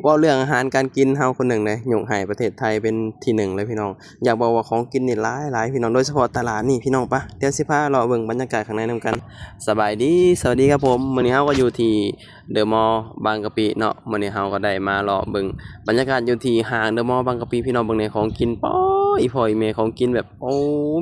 เว่าเรื่องอาหารการกินเฮาคนหนึ่งเลยยกให้ประเทศไทยเป็นที่หนึ่งเลยพี่น้องอยากบอกว่าของกินนี่หลายพี่น้องโดยเฉพาะตลาดนี่พี่น้องปะเดี๋ยวสิพาเราเบิ่งบรรยากาศข้างในนำกันสบายดีสวัสดีครับผมมื้อนี้เฮาก็อยู่ที่เดอะมอลล์บางกะปิเนาะมื้อนี้เฮาก็ได้มาเลาะเบิ่งบรรยากาศอยู่ที่ห้างเดอะมอลล์บางกะปิพี่น้องเบิ่งในของกินป๊ออีพ่ออีแม่ของกินแบบโอ้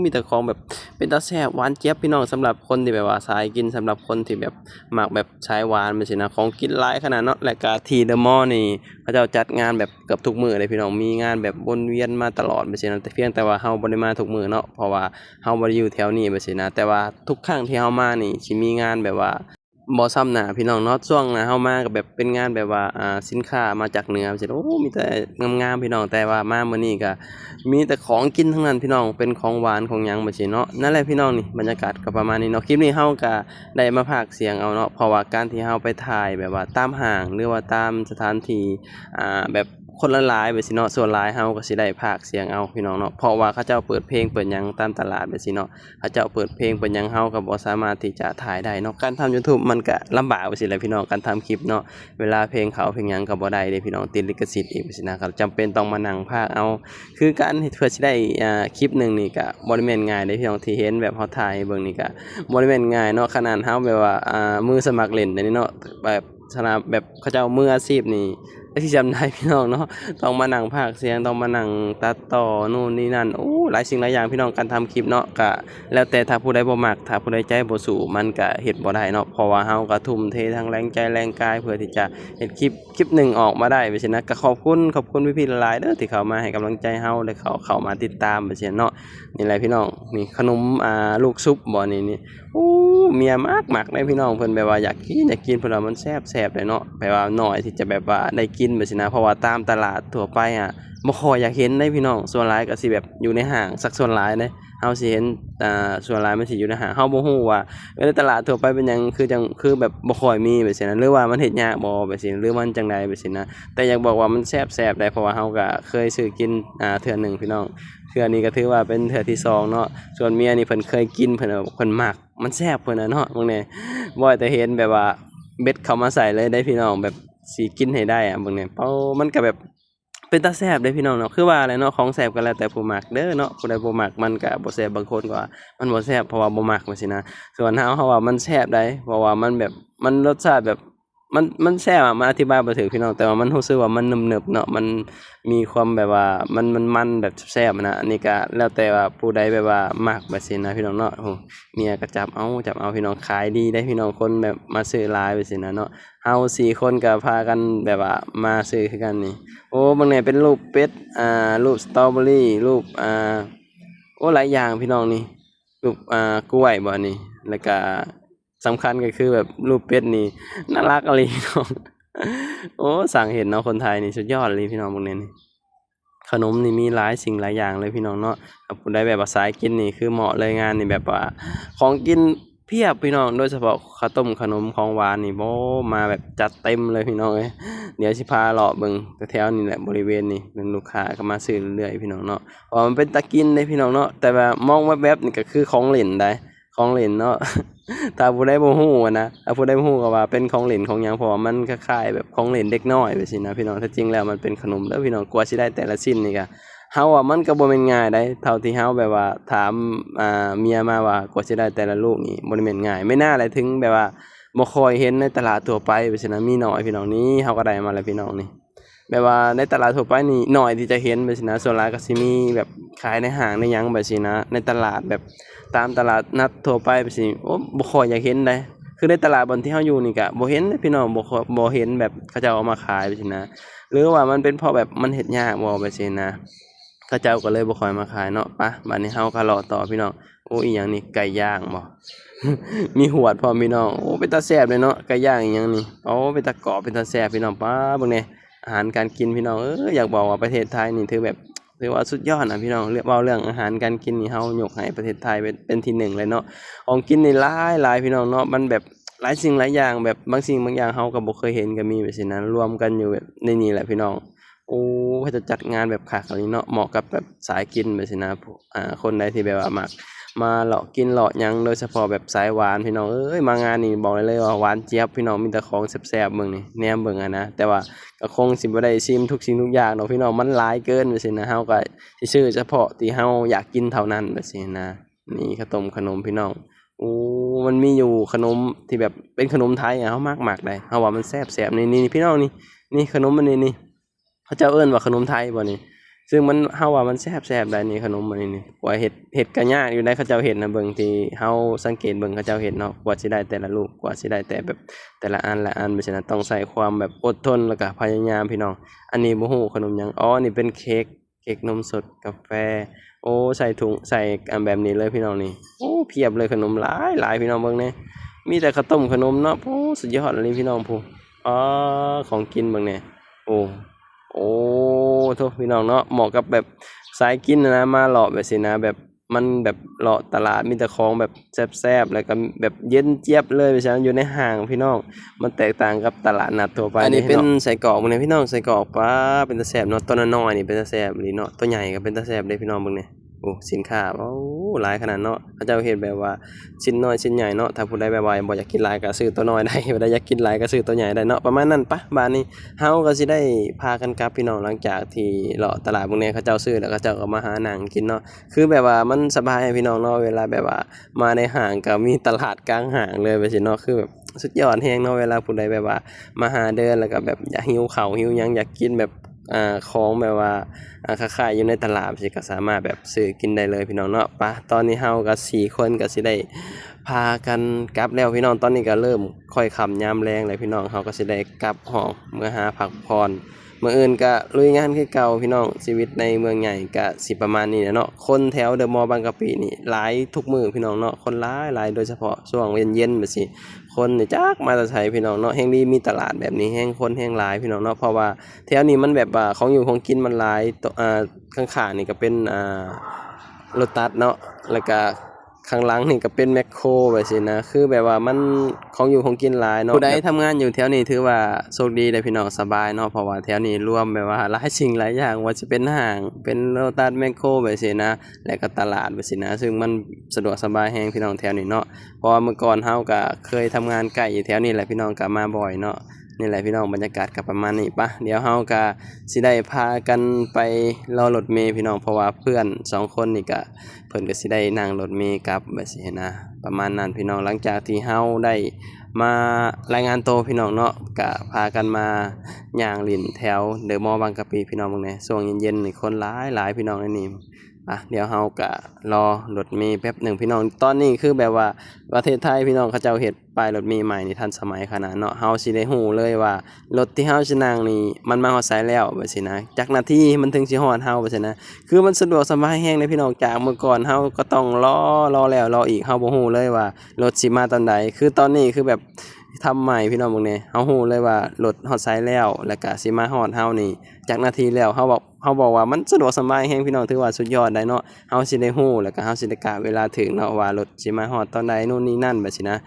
มีแต่ของแบบเป็นตาแซ่บหวานเจี๊ยบพี่น้องสำหรับคนที่แบบว่าสายกินสำหรับคนที่แบบมักแบบสายหวานจังซี่นะของกินหลายขนาดเนาะและก็ที่เดอะมอลล์นี่ เขาเจ้าจัดงานแบบเกือบทุกมื้อเลยพี่น้องมีงานแบบวนเวียนมาตลอดไปซี้นะแต่เพียงแต่ว่าเฮาบ่ได้มาทุกมื้อเนาะเพราะว่าเฮาบ่ได้อยู่แถวนี้ไปซี้นะแต่ว่าทุกครั้งที่เฮามานี่สิมีงานแบบว่าบ่ซ้ำหน้าพี่น้องเนาะช่วงหน้าเฮามาก็แบบเป็นงานแบบว่าสินค้ามาจากเหนือไปซี้โอ้มีแต่งามๆพี่น้องแต่ว่ามามื้อนี้ก็มีแต่ของกินทั้งนั้นพี่น้องเป็นของหวานของหยังไปซี้เนาะนั่นแหละพี่น้องนี่บรรยากาศก็ประมาณนี้เนาะคลิปนี้เฮาก็ได้มาพากย์เสียงเอาเนาะเพราะว่าการที่เฮาไปถ่ายแบบว่าตามห้างหรือว่าตามสถานที่ แบบคนละหลายไปสิเนาะส่วนหลายเฮาก็สิได้พากย์เสียงเอาพี่น้องเนาะเพราะว่าเขาเจ้าเปิดเพลงเปิดหยังตามตลาดไปสิเนาะเขาเจ้าเปิดเพลงเปิดหยังเฮาก็บ่สามารถที่จะถ่ายได้เนาะการทำ YouTube มันก็ลำบากไปสิแหละพี่น้องการทำคลิปเนาะเวลาเพลงเขาเพลงหยังก็บ่ได้เด้พี่น้องติดลิขสิทธิ์อีกไปสินะครับจำเป็นต้องมานั่งพากย์เอาคือการเฮ็ดเพื่อสิได้คลิปหนึงนี่ก็บ่ได้แม่นง่ายเด้พี่น้องที่เห็นแบบเฮาถ่ายให้เบิ่งนี่ก็บ่ได้แม่นง่ายเนาะขนาดเฮาแบบว่ามือสมัครเล่นอันนี้เนาะแบบสนามแบบเขาเจ้ามืออาชีพนี่ ที่จำได้พี่น้องเนาะต้องมานั่งพากย์เสียงต้องมานั่งตัดต่อนู่นนี่นั่นโอ้หลายสิ่งหลายอย่างพี่น้องการทำคลิปเนาะก็แล้วแต่ถ้าผู้ใดบ่มักถ้าผู้ใดใจบ่สู้มันก็เฮ็ดบ่ได้เนาะเพราะว่าเฮาก็ทุ่มเททั้งแรงใจแรงกายเพื่อที่จะเฮ็ดคลิปหนึ่งออกมาได้ไปซี้นะก็ขอบคุณพี่ๆหลายๆเด้อที่เข้ามาให้กำลังใจเฮาและเข้ามาติดตามไปซี้เนาะนี่แหละพี่น้องนี่ขนมลูกชุบบ่นี่ โอ้เมียมักเลยพี่น้องเพิ่นแบบว่าอยากกินเพิ่นว่ามันแซ่บๆเลยเนาะแบบว่าน้อยที่จะแบบว่าได้กินแบบซี้นะเพราะว่าตามตลาดทั่วไปบ่ค่อยอยากเห็นเด้พี่น้องส่วนหลายก็สิแบบอยู่ในห้างสักส่วนหลายเด้เฮาสิเห็นส่วนหลายมันสิอยู่ในห้างเฮาบ่ฮู้ว่าในตลาดทั่วไปเป็นหยังคือจังคือแบบบ่ค่อยมีแบบซี้นะหรือว่ามันเฮ็ดยากบ่แบบซี้หรือมันจั่งใดแบบซี้นะแต่อยากบอกว่ามันแซ่บๆได้เพราะว่าเฮาก็เคยซื้อกินเทื่อหนึ่งพี่น้อง เทื่อนี้ก็ถือว่าเป็นเทื่อที่สองเนาะส่วนเมียนี่เพิ่นเคยกินเพิ่นเพิ่นมักมันแซ่บเพิ่นน่ะเนาะบางแหน่บ่ว่าแต่เห็นแบบว่าเม็ดเข้ามาใส่เลยได้พี่น้องแบบสิกินให้ได้บางแหน่เป้ามันก็แบบเป็นตาแซ่บเด้พี่น้องเนาะคือว่าแหละเนาะของแซ่บก็แล้วแต่ผู้มักเด้อเนาะผู้ใดบ่มักมันก็บ่แซ่บบางคนก็ว่ามันบ่แซ่บเพราะว่าบ่มักว่าซี้นะส่วนเฮาว่ามันแซ่บได้เพราะว่ามันแบบมันรสชาติแบบมันแซ่บมันอธิบายบ่ถูกพี่น้องแต่ว่ามันรู้สึกว่ามันหนึบๆเนาะมัน มีความแบบว่ามันแบบแซ่บๆนะอันนี้ก็แล้วแต่ว่าผู้ใดแบบว่ามักแบบซี้นะพี่น้องเนาะโอ้เมียก็จับเอาพี่น้องขายดีได้พี่น้องคนแบบมาซื้อหลายแบบซี้นะเนาะเฮา4คนก็พากันแบบว่ามาซื้อคือกันนี่โอ้บางเนี่ยเป็นรูปเป็ดรูปสตรอเบอรี่รูปโอ้หลายอย่างพี่น้องนี่รูปกล้วยบ่นี่แล้วก็สำคัญก็คือแบบรูปเป็ดนี่น่ารักอีหลีพี่น้อง โอ้สั่งเห็นเนาะคนไทยนี่สุดยอดเลยพี่น้องพวกนี้นี่ขนมนี่มีหลายสิ่งหลายอย่างเลยพี่น้องเนาะถ้าผู้ใดแบบว่าสายกินนี่คือเหมาะเลยงานนี่แบบว่าของกินเพียบพี่น้องโดยเฉพาะข้าวต้มขนมของหวานนี่โอ้มาแบบจัดเต็มเลยพี่น้องเอ้ยเดี๋ยวสิพาเลาะเบิ่งแถวๆนี่แหละบริเวณนี่เป็นลูกค้าก็มาซื้อเรื่อยๆพี่น้องเนาะเพราะมันเป็นตากินเด้พี่น้องเนาะแต่ว่ามองแวบๆนี่ก็คือของเล่นได้ของเล่นเนาะ ถ้าผู้ใดบ่ฮู้อะนะถ้าผู้ใดบ่ฮู้ก็ว่าเป็นของเล่นของหยังเพราะว่ามันคล้ายๆแบบของเล่นเด็กน้อยไปซี้นะพี่น้องแท้จริงแล้วมันเป็นขนมเด้อพี่น้องกว่าสิได้แต่ละชิ้นนี่ก็เฮาอะมันก็บ่แม่นง่ายได้เท่าที่เฮาแบบว่าถามเมียมาว่ากว่าสิได้แต่ละลูกนี่บ่ได้แม่นง่ายไม่น่าเลยถึงแบบว่าบ่ค่อยเห็นในตลาดทั่วไปไปซี้นะมีน้อยพี่น้องนี้เฮาก็ได้มาแล้วพี่น้องนี่แบบว่าในตลาดทั่วไปนี่น้อยที่จะเห็นไปซี้นะส่วนหลายก็สิมีแบบขายในห้างในหยังแบบซี้นะในตลาดแบบ ตามตลาดนัดทั่วไปไปสิโอ้บ่ค่อยอยากเห็นเลยคือในตลาดบอนที่เฮาอยู่นี่ก็บ่เห็นเดะพี่น้องบ่เห็นแบบเขาเจ้าเอามาขายไปซี้นะหรือว่ามันเป็นเพราะแบบมันเฮ็ดยากบ่ไปซี้นะเขาเจ้าก็เลยบ่ค่อยมาขายเนาะไปบัดนี้เฮาก็เลาะต่อพี่น้องโอ้อีหยังนี่ไก่ย่างบ่มีหวดพร้อมพี่น้องโอ้เป็นตาแซ่บเลยเนาะไก่ย่างอีหยังนี่โอ้เป็นตากรอบเป็นตาแซ่บพี่น้องป๊าเบิ่งแหน่อาหารการกินพี่น้องอยากบอกว่าประเทศไทยนี่ถือแบบ ถือว่าสุดยอดนะพี่น้องเรื่องอาหารการกินนี่เฮายกให้ประเทศไทยเป็นที่หนึ่งเลยเนาะของกินนี่หลายพี่น้องเนาะมันแบบหลายสิ่งหลายอย่างแบบบางสิ่งบางอย่างเฮาก็บ่เคยเห็นก็มีแบบซี้นะรวมกันอยู่แบบในนี่แหละพี่น้องโอ้เขาจะจัดงานแบบคักอีหลีเนาะเหมาะกับแบบสายกินแบบซี้นะพวกคนใดที่แบบว่า มาเลาะกินเลาะหยังโดยเฉพาะแบบสายหวานพี่น้องเอ้ยมางานนี่บอกได้เลยว่าหวานเจี๊ยบพี่น้องมีแต่ของแซ่บๆเบิ่งนี่แหนมเบิ่งอะนะแต่ว่าก็คงสิบ่ได้ชิมทุกสิ่งทุกอย่างดอกพี่น้องมันหลายเกินว่าซี่นะเฮาก็สิซื้อเฉพาะที่เฮาอยากกินเท่านั้นว่าซี่นะนี่ข้าวต้มขนมพี่น้องโอ้มันมีอยู่ขนมที่แบบเป็นขนมไทยอะเฮามักๆได้เฮาว่ามันแซ่บๆนี่ๆพี่น้องนี่ขนมอันนี้เขาเจ้าเอิ้นว่าขนมไทยบ่นี่ ซึ่งมันเฮาว่ามันแซ่บๆได้นี่ขนมอันนี้นี่กว่าเฮ็ดก็ยากอยู่ได้เขาเจ้าเฮ็ดนะเบิ่งที่เฮาสังเกตเบิ่งเขาเจ้าเฮ็ดเนาะกว่าสิได้แต่ละลูกกว่าสิได้แต่แบบแต่ละอันละอันเพราะฉะนั้นต้องใช้ความแบบอดทนแล้วก็พยายามพี่น้องอันนี้บ่ฮู้ขนมหยังอ๋อนี่เป็นเค้กนมสดกาแฟโอ้ใส่ถุงใส่อันแบบนี้เลยพี่น้องนี่โอ้เพียบเลยขนมหลายพี่น้องเบิ่งแหน่มีแต่ข้าวต้มขนมเนาะโอ้สุดยอดเลยพี่น้องพูอ๋อของกินเบิ่งแหน่โอ้ โอ้โทพี่น้องเนาะเหมาะกับแบบสายกินนะมาเลาะแบบสินะแบบมันแบบเลาะตลาดมีแต่ของแบบแซ่บๆแล้วก็แบบเย็นเจี๊ยบเลยเพราะฉะนั้นอยู่ในห้างพี่น้องมันแตกต่างกับตลาดนัดทั่วไปอันนี้เป็นไส้กรอกมื้อนี้พี่น้องไส้กรอกป๊าเป็นตาแซ่บเนาะตัวน้อยๆนี่เป็นตาแซ่บอีหลีเนาะตัวใหญ่ก็เป็นตาแซ่บเด้พี่น้องเบิ่งนี่โอ้สินค้าโอ้หลายขนาดเนาะเขาเจ้าเฮ็ดแบบว่าชิ้นน้อยชิ้นใหญ่เนาะถ้าผู้ใดแบบว่าบ่อยากกินหลายก็ซื้อตัวน้อยได้ผู้ใดอยากกินหลายก็ซื้อตัวใหญ่ได้เนาะประมาณนั้นปะบัดนี้ เฮาก็สิได้พากันกลับพี่น้องหลังจากที่เลาะตลาดพวกนี้เขาเจ้าซื้อแล้วเขาเจ้าก็มาหาหนังกินเนาะคือแบบว่ามันสบายพี่น้องเนาะเวลาแบบว่ามาในห้างก็มีตลาดกลางห้างเลยไปสิเนาะคือแบบสุดยอดแฮงเนาะเวลาผู้ใดแบบว่ามาหาเดินแล้วก็แบบอยากหิวข้าวหิวหยังอยากกินแบบของแบบว่าคล้ายๆอยู่ในตลาดสิก็สามารถแบบซื้อกินได้เลยพี่น้องเนาะไปตอนนี้เฮาก็4คนก็สิได้ พากันกลับแล้วพี่น้องตอนนี้ก็เริ่มค่อยค่ำยามแลงแล้วพี่น้องเขาก็สิได้กลับหอกเมื่อหาพักผ่อนมื้ออื่นก็ลุยงานคือเก่าพี่น้องชีวิตในเมืองใหญ่ก็สิประมาณนี้แหละเนาะคนแถวเดอะมอลล์บางกะปินี่หลายทุกมื้อพี่น้องเนาะคนหลายโดยเฉพาะช่วงเย็นๆแบบสิคนนี่จักมาแต่ไสพี่น้องเนาะแฮ่งดีมีตลาดแบบนี้แฮ่งคนแฮ่งหลายพี่น้องเนาะเพราะว่าแถวนี้มันแบบว่าของอยู่ของกินมันหลายตข้างๆนี่ก็เป็นโลตัสเนาะแล้วก็ ข้างหลังนี่ก็เป็นแมคโครแบบซี้นะคือแบบว่ามันของอยู่ของกินหลายเนาะผู้ใดทำงานอยู่แถวนี้ถือว่าโชคดีเลยพี่น้องสบายเนาะเพราะว่าแถวนี้รวมแบบว่าหลายสิ่งหลายอย่างว่าจะเป็นห้างเป็นโลตัสแมคโครแบบซี้นะแล้วก็ตลาดแบบซี้นะซึ่งมันสะดวกสบายแฮงพี่น้องแถวนี้เนาะเพราะว่าเมื่อก่อนเฮาก็เคยทำงานใกล้อยู่แถวนี้แหละพี่น้องก็มาบ่อยเนาะนี่แหละพี่น้องบรรยากาศก็ประมาณนี้ปะเดี๋ยวเฮาก็สิได้พากันไปรอรถเมล์พี่น้องเพราะว่าเพื่อน2คนนี่ก็เพิ่นก็สิได้นั่งรถเมล์กลับแบบซี้นะประมาณนั้นพี่น้องหลังจากที่เฮาได้มารายงานตัวพี่น้องเนาะก็พากันมาย่างเล่นแถวเดอะมอลล์บางกะปิพี่น้องเบิ่งแหน่ช่วงเย็นๆนี่คนหลายพี่น้องในนี่เดี๋ยวเฮาก็รอรถเมล์แป๊บหนึ่งพี่น้องตอนนี้คือแบบว่าประเทศไทยพี่น้องเขาเจ้าเฮ็ดป้ายรถเมล์ใหม่นี่ทันสมัยขนาดเนาะเฮาสิได้ฮู้เลยว่ารถที่เฮาสินั่งนี่มันมาฮอดไสแล้วแบบซี้นะจักนาทีมันถึงสิฮอดเฮาแบบซี้นะคือมันสะดวกสบายแฮงเลยพี่น้องจากเมื่อก่อนเฮาก็ต้องรอแล้วรออีกเฮาบ่ฮู้เลยว่ารถสิมาตอนใดคือตอนนี้คือแบบทำใหม่พี่น้องเบิ่งแหน่เฮาฮู้เลยว่ารถฮอดไสแล้วก็สิมาฮอดเฮานี่จักนาทีแล้วเฮาบอกว่ามันสะดวกสบายแฮงพี่น้องถือว่าสุดยอดได้เนาะเฮาสิได้ฮู้แล้วก็เฮาสิได้กะเวลาถึงเนาะว่ารถสิมาฮอดตอนใดนู่นนี่นั่นแบบซี้นะ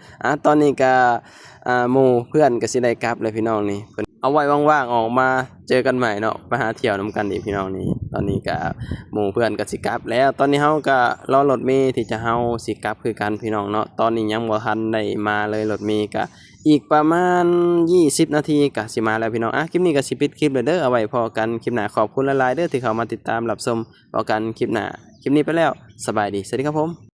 ตอนนี้ก็หมู่เพื่อนก็สิได้กลับแล้วพี่น้องนี่เพิ่นเอาไว้ว่างๆออกมาเจอกันใหม่เนาะไปหาเที่ยวนำกันอีกพี่น้องนี่ตอนนี้ก็หมู่เพื่อนก็สิกลับแล้วตอนนี้เฮาก็รอรถเมล์ที่จะเฮาสิกลับคือกันพี่น้องเนาะตอนนี้ยังบ่ทันได้มาเลยรถเมล์ก็อีกประมาณ20นาทีก็สิมาแล้วพี่น้องคลิปนี้ก็สิปิดคลิปแล้วเด้อเอาไว้พอกันคลิปหน้าขอบคุณหลายๆเด้อที่เข้ามาติดตามรับชมพอกันคลิปหน้าคลิปนี้ไปแล้วสบายดีสวัสดีครับผม